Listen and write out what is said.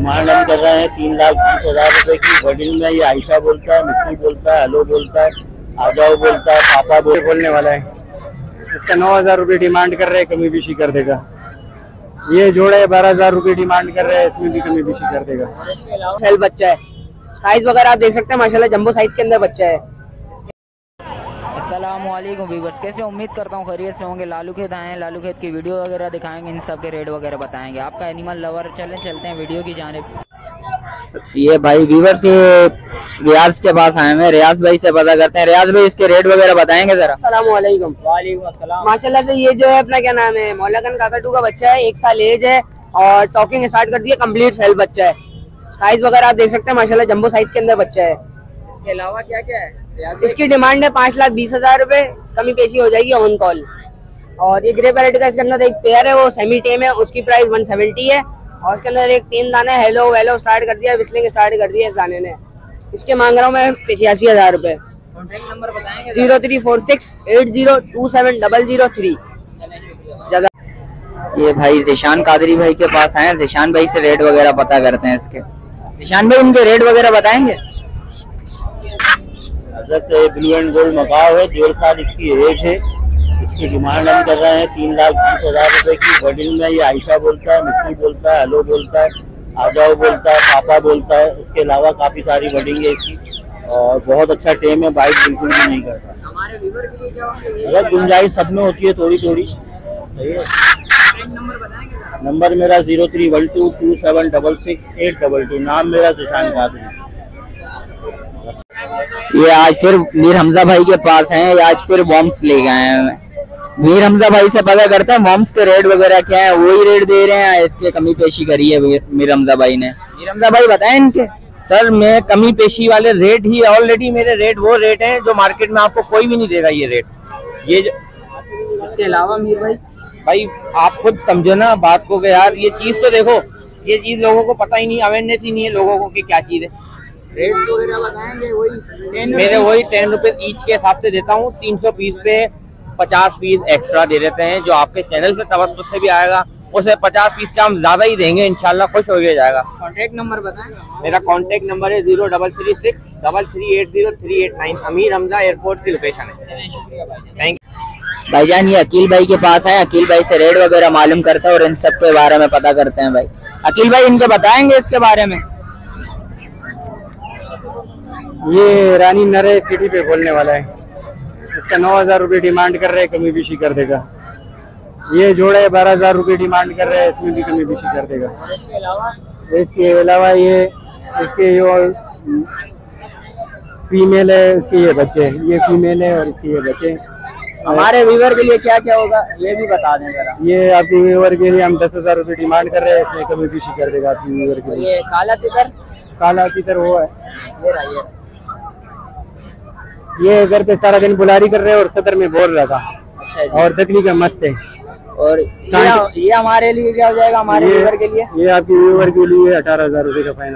Demand हम कर रहे हैं 3,20,000 रुपए की। बडिंग में ये आयशा बोलता है, मिट्टी बोलता है, हेलो बोलता है, आ जाओ बोलता है, पापा बोलने वाला है। इसका 9,000 रुपये डिमांड कर रहे हैं, कमी बेशी कर देगा। ये जोड़ा है 12,000 रुपये डिमांड कर रहे हैं, इसमें भी कमी बेशी कर देगा। सेल बच्चा है, साइज वगैरह आप देख सकते हैं माशाल्लाह जंबो साइज के अंदर बच्चा है। अस्सलामुअलैकुम व्यूअर्स, कैसे उम्मीद करता हूँ खैरियत से होंगे। लालू खेत आए हैं, लालू खेत की वीडियो वगैरह दिखाएंगे, इन सब के रेट वगैरह बताएंगे। आपका एनिमल लवर चलते हैं वीडियो की जानिब। ये भाई व्यूअर्स रियाज के पास आए हैं, रियाज भाई से पता करते हैं। रियाज भाई इसके रेट वगैरह बताएंगे जरा। अस्सलामुअलैकुम। वालेकुम अस्सलाम। माशाल्लाह से ये जो है अपना क्या नाम है, मौलाकन काकाटू का बच्चा है, 1 साल एज है और टॉकिंग स्टार्ट कर दिया, कंप्लीट सेल बच्चा है। साइज वगैरह आप देख सकते हैं माशाल्लाह जंबो साइज के अंदर बच्चा है। इसके अलावा क्या क्या है? इसकी डिमांड है 5,20,000 रुपए, कमी पेशी हो जाएगी ऑन कॉल। और ये ग्रे पैरेट का इसके अंदर एक पेयर है, वो सेमी टेम है, उसकी प्राइस 170 है। और इसके अंदर एक 3 दाने हेलो वेलो स्टार्ट कर दिया, विस्लिंग स्टार्ट कर दिया इस दाने ने। इसके मांग रहा हूँ मैं 85,000 रुपए। कॉन्टैक्ट नंबर बताएंगे? 0346800003। ये भाई जिशान कादरी भाई के पास आए हैं, जिशान भाई से रेट वगैरह पता करते हैं इसके। जिशान भाई इनके रेट वगैरह बताएंगे? ब्लू एंड गोल्ड मकाव है, 1.5 साल इसकी एज है। इसकी डिमांड हम कर रहे हैं 3,20,000 रुपए की। बडिंग में ये आयशा बोलता है, मिट्टी बोलता है, हेलो बोलता है, आ जाओ बोलता है, पापा बोलता है। इसके अलावा काफी सारी बडिंग है इसकी और बहुत अच्छा टेम है, बाइट बिल्कुल भी नहीं करता। हमारे व्यूअर के लिए क्या होंगे? अगर गुंजाइश सब में होती है थोड़ी थोड़ी। सही है। नंबर बताएंगे? नंबर मेरा 0312276682। नाम मेरा जिशान कादरी। ये आज फिर मीर हमजा भाई के पास हैं, ये आज फिर वॉर्म्स ले गए हैं। मीर हमजा भाई से पता करते हैं वॉर्म्स के रेट वगैरह क्या है, वही रेट दे रहे हैं, इसके कमी पेशी करी है मीर हमजा भाई ने। मीर हमजा भाई बताएं इनके। सर मैं कमी पेशी वाले रेट ही ऑलरेडी मेरे रेट वो रेट हैं जो मार्केट में आपको कोई भी नहीं देगा ये रेट। ये इसके अलावा मीर भाई आप खुद समझो ना बात को कि यार ये चीज तो देखो, ये चीज लोगों को पता ही नहीं, अवेयरनेस ही नहीं है लोगों को कि क्या चीज है। रेट वगैरह बताएंगे? वही मेरे वही 10 रुपए ईच के हिसाब से देता हूँ। 300 पीस पे 50 पीस एक्स्ट्रा दे देते हैं, जो आपके चैनल से तवज्जो से भी आएगा उसे 50 पीस का हम ज्यादा ही देंगे, इंशाल्लाह खुश हो जाएगा। कॉन्टैक्ट नंबर बताएं? मेरा कॉन्टैक्ट नंबर है 0336338039। अमीर हमजा एयरपोर्ट की लोकेशन है। थैंक यू भाईजान। ये अकील भाई के पास है, अकील भाई से रेट वगैरह मालूम करते हैं और इन सब के बारे में पता करते हैं। भाई अकील भाई इनके बताएंगे इसके बारे में? ये रानी नरे सिटी पे बोलने वाला है। इसका 9,000 रुपये डिमांड कर रहे हैं, कमी बेशी कर देगा। ये जोड़ा है 12,000 रुपये डिमांड कर रहे हैं, इसमें भी कमी बेशी कर देगा। इसके अलावा ये इसके जो फीमेल है, इसके ये बच्चे हैं, ये फीमेल है और इसके ये बच्चे। हमारे व्यूअर के लिए क्या क्या होगा ये भी बता दें जरा। ये आपके व्यूअर के लिए हम 10,000 रुपये डिमांड कर रहे हैं, इसमें कमी बेशी कर देगा आपके व्यूअर के लिए। ये काला तितर? काला तितर वो है, ये ये घर पे सारा दिन बुलारी कर रहे हैं और सदर में बोल रहा था। अच्छा जी। और दकनी का मस्त है। और ये हमारे लिए क्या हो जाएगा? हमारे व्यूअर के लिए ये आपके व्यूअर के लिए 18,000 रुपये का फाइनल।